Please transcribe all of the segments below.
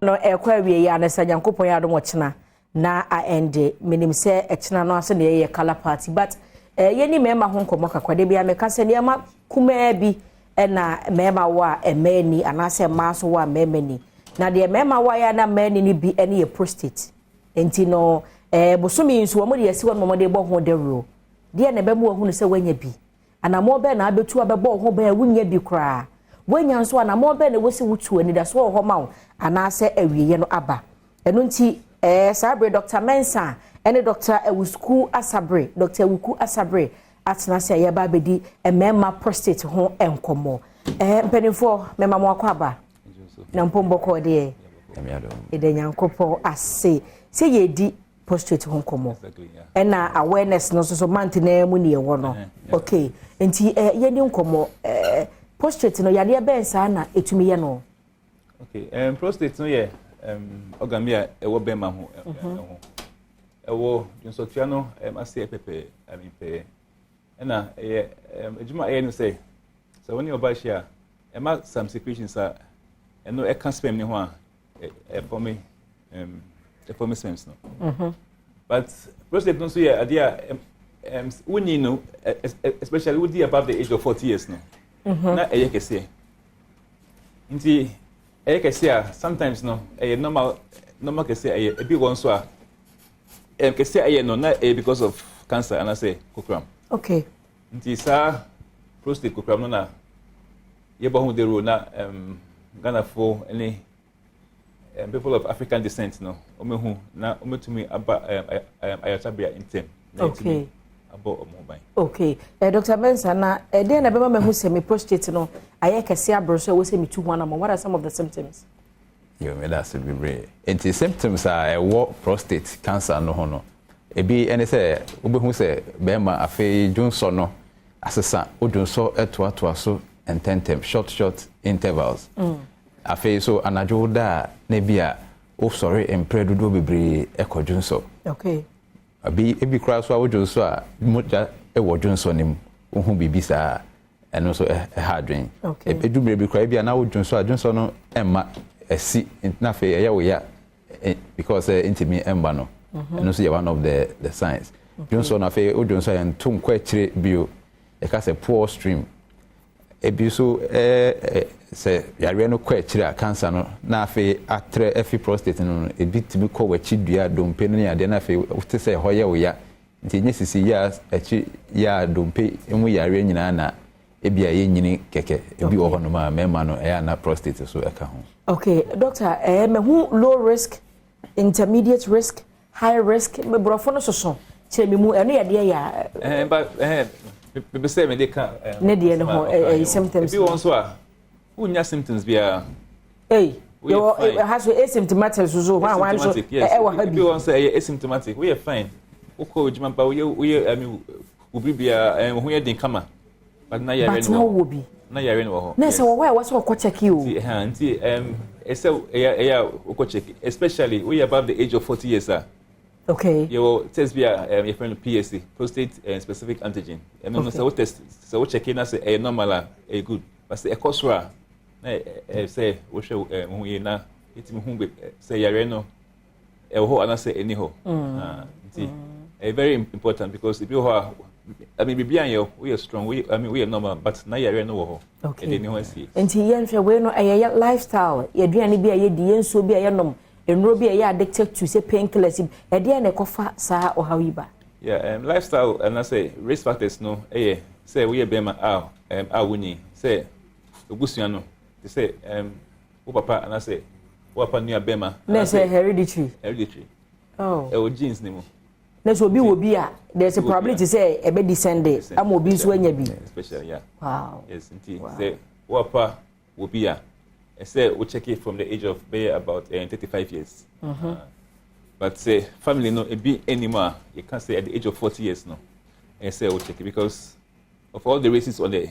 no ekwa wie ya na sanyankopon ya Adom ochena na ende minim se echena no ase na ye color party but yeni mema ho nkomo kakwade bia meka se ne ma kuma bi na mema wa emani anase maso wa memani na de mema wa ya na mani ni bi ene ye prostate enti no bosumi nso wo mo de yesi wo mo de bo ho de ro de na be mo hu se wanya bi anamo be na abetu abebo ho be wunya bi kra wanya nso anamo be na wosi wutu ani da so ho ma anase awiye no aba eno nti sabre Dr. Mensa ene Dr. Ewusku Asabre Dr. Ewuku Asabre atena se ya ba bedi emema prostate ho enkomo mpenifo mema mo akwa aba na mpombo ko de ede nyankopon ase se yedi prostate ho enkomo ena awareness no so mant na mu ne yewo no okay enti yedi enkomo prostate no yade ben sa na etumi ye no okay prostate no ye organ me ewo bema ho ewo junsotua no ase pepe pe na ejuma no say so when you buy share some secretions are no e can sperm ni ho a for me sperms no but prostate no so yeah idea we no especially with above the age of 40 years no na eye kese nti eye kese sometimes no normal kese eye e bi won so a kese eye no na because of cancer and I say kokram okay nti sa prostate kokram no na ye ba hu de ro na Ghana for any people of African descent no omehu na ometumi aba ayatabia intem okay about mobile okay Dr. Mensa na dey na bema mehu se me prostate no aye kese abroso we se me tu one what are some of the symptoms you me that be brave and symptoms are prostate cancer no ho no ebi ene se obehu se bema afi junso no asesa odunso etoatoa so and short intervals afi so anajo da na bia o sorry empredudo bebre ekodunso okay ebi kra so awodunso a moja ewodunso nim ohun bibisa eno so hadwen edu bebre kra bia na awodunso adunso no emma esi na fe ya wo ya because intimi emba no eno so one of the signs dunso na fe odunso ya ntum kwa kire bio e ka se poor stream ebi so se yare no kwa kire cancer no na fe atre efi prostate no ebi timi ko wachi dua dompe no ya de na fe wote se hoye wo ya nti nyesisi ya achi ya dompe emu yare nyina na ebi aye nyini keke ebi wo hono ma mema no ya na prostate so eka ho okay doctor me hu low risk intermediate risk high risk me brofo no soso che me mu eno ya de ya but be say me dey ka ne de no ho symptoms bi won so a unya symptoms bia yo has asymptomatic so one so bi won say asymptomatic we are fine uko ojima ba we obi bia ho ye din kama but na yare no na yare no ho na say wo why so ko check you nti uko check especially we above the age of 40 years okay your test via your friend PSC prostate specific antigen and no so test so check in as a normal a good but say a cosra na say wo hwe hu ye na itimi hu be say yare no e ho ana say any ho nti very important because if you are I mean bibia yo we are strong we are normal but na yare no ho okay ni ho see nti yen hwe we no aye lifestyle ye duane bia ye di yen so bia ye nom enro bia ye addicted to say painkillers e dey na kofa sa o hawiba yeah lifestyle and I say risk factors no say we bema wuni say obusuan no they say wo papa and I say wo papa nua bema na say hereditary oh genes ni mo na so bi a there's a probability say e be descended am obi so anya bi especially yeah wow yes indeed say wo papa wo bi a say we check it from the age of about 35 years but say family no e be anymore you can't say at the age of 40 years no and say we check it because of all the races on the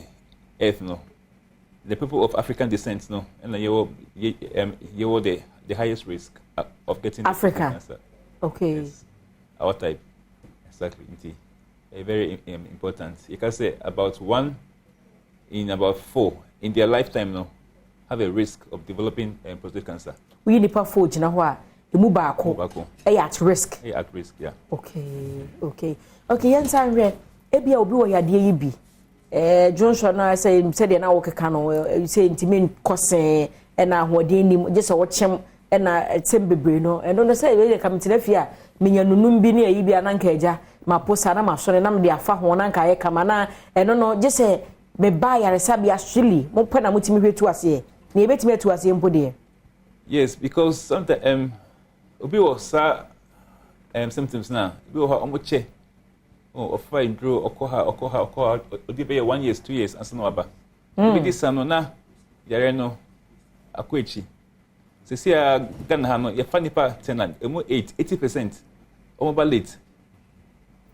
earth no the people of African descent no and you were the highest risk of getting Africa cancer. Okay yes. Our type exactly very important you can say about 1 in about 4 in their lifetime no have a risk of developing prostate cancer. We need to forge na ho a emu baako at risk. At risk, yeah. Okay. Yen san hwe ebia obi wo yade yi bi. Johnson na say de na wo keka no say ntimi nkose na ahoden nim je se wo chem na etem bebre no eno no say we come tena fia menya nunum bi na yi bi ananka eja ma posa na ma sore na me de afa ho na nka ye kama na eno no je se be ba yare sabi actually mo pa na mutimi hwetu ase na ebetimi atu ase mpo de. Yes, because sometimes obi was symptoms now. Obi wo ha omoche. Oh, of fine draw okoha odi be 1 year 2 years ansa na waba. Obi this no na yare no akwechi. Se see Ghana ha no ye fa nipa tenant emu 80% omo ba late.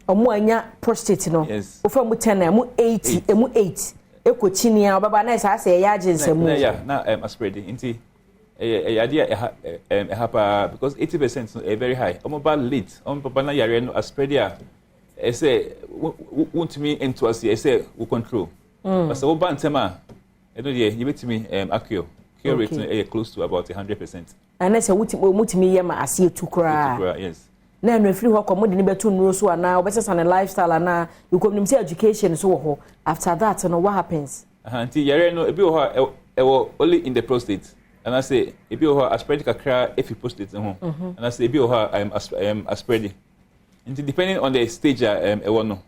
Omo anya prostate no. Yes. Ofa mu 10 emu 80 emu 8 ekochi ni ababa na sa se ya agensemu. Na aspreading inti idea because 80% no very high. Omo ba late. Omo papa na yare no aspreadia I say want me into us I say we control. But so ban tema I know you bet me accurate. Cure rate close to about 100%. And I say mutimi yema asie tukura. Yes. Na no free ho komo de ne betu nro so ana obese san lifestyle ana you come say education so ho after that no what happens? Until yare no ebi ho only in the prostate. And I say ebi ho aspirate kakra if you prostate ho. And I say ebi ho I'm aspirate. Depending on the stage, no.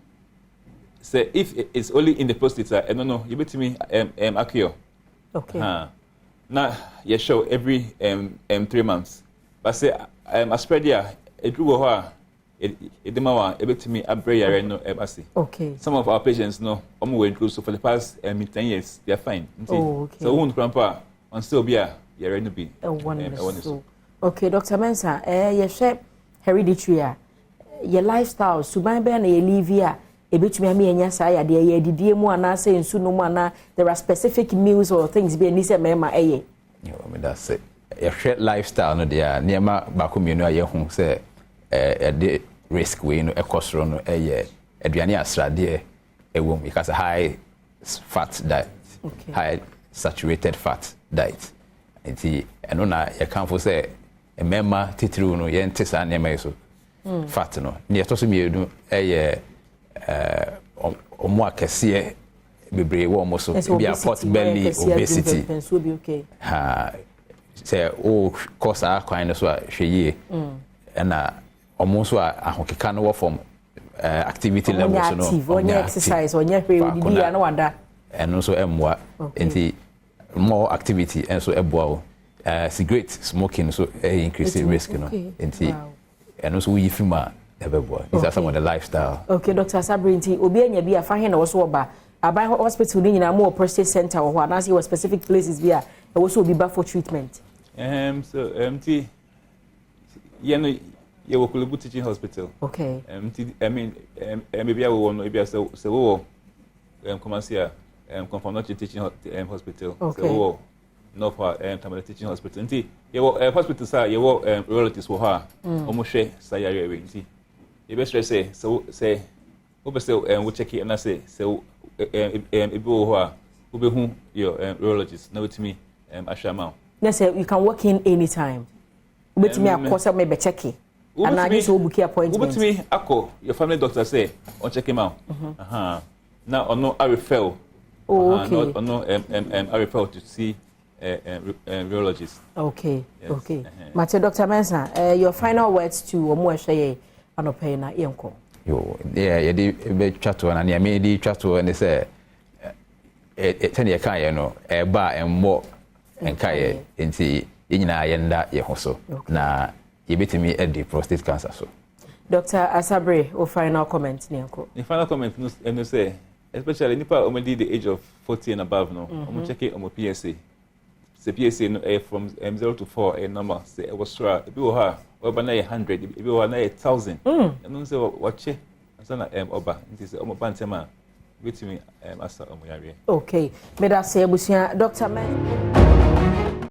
So if it's only in the prostate, no, you bet me accurate. Okay. Now you show every 3 months. But say asperdia, it do it demawa, it bet me abre no Okay. Some of our patients no, going through so for the past 10 years they are fine. Okay. So won't grandpa on still be no be. Okay, Dr. Mensah, you share hereditary. Your lifestyle suban be na ye live here ebetumi am enya sa ya de ye didie mu ana say nsu no mu ana there are specific meals or things be ni say mema eye. I mean that's it. Your share lifestyle no there niema ba ko mienu aye hu say the risk we no ekosoro no eye aduane asrade ewom because high fat diet. Okay. High saturated fat diet. Enti eno na ye kan fo say mema titru no ye ntesa niema so fat no ne to so mienu omo akese bebre wo omo so be a pot belly obesity say o cause akwan no so a hweye na omo so ahokeka no wo form activity level so no onye exercise onye hwe odidi ya no wada eno so emwa enti more activity and so eboa cigarette smoking so increase risk no enti and also we fima ebeboa is some of the lifestyle. Okay, Dr. Sabrinti obi anya bi afa he na wo so oba aban hospital ni nyina mo prostate center wo ho na say was specific places bi a e wo so obi ba for treatment. So MT you know Kulubu teaching hospital. Okay. I mean maybe I will know maybe I say wo come here confirmatory teaching hospital. Okay. So no for Tamale teaching hospital. Nti you hospital sir you relatives wo ha omo hwe sayare we nti you be stress say so say we be say we check it and I say so e wo ho a we be hu your urologist na with me ashama. Yes, you can walk in anytime. With me akosa me be check it. And I just book appointment. With me akọ your family doctor say on check him out. Now ono I refer. Okay. No I refer to see urologist. Okay. Yes. Okay. Mate Dr. Mensah, your final words to omo ehwe anope na yenko. Yo, yeah, di be twato na me di twato ne say tene ye kan ye no e ba enmo enka ye enti nyina ye nda ye ho so na ye betimi e prostate cancer so. Dr. Asabre, o final comment ni yenko. The final comment no say especially nipa already the age of 40 and above no omo check it on PSA. The PSA no from 0 to 4 a number say it was sure if you ha oba na 100 if you na 1000 and say watch ansana oba it is omo bantema wetimi asa omo yare. Okay me da say abusia Dr.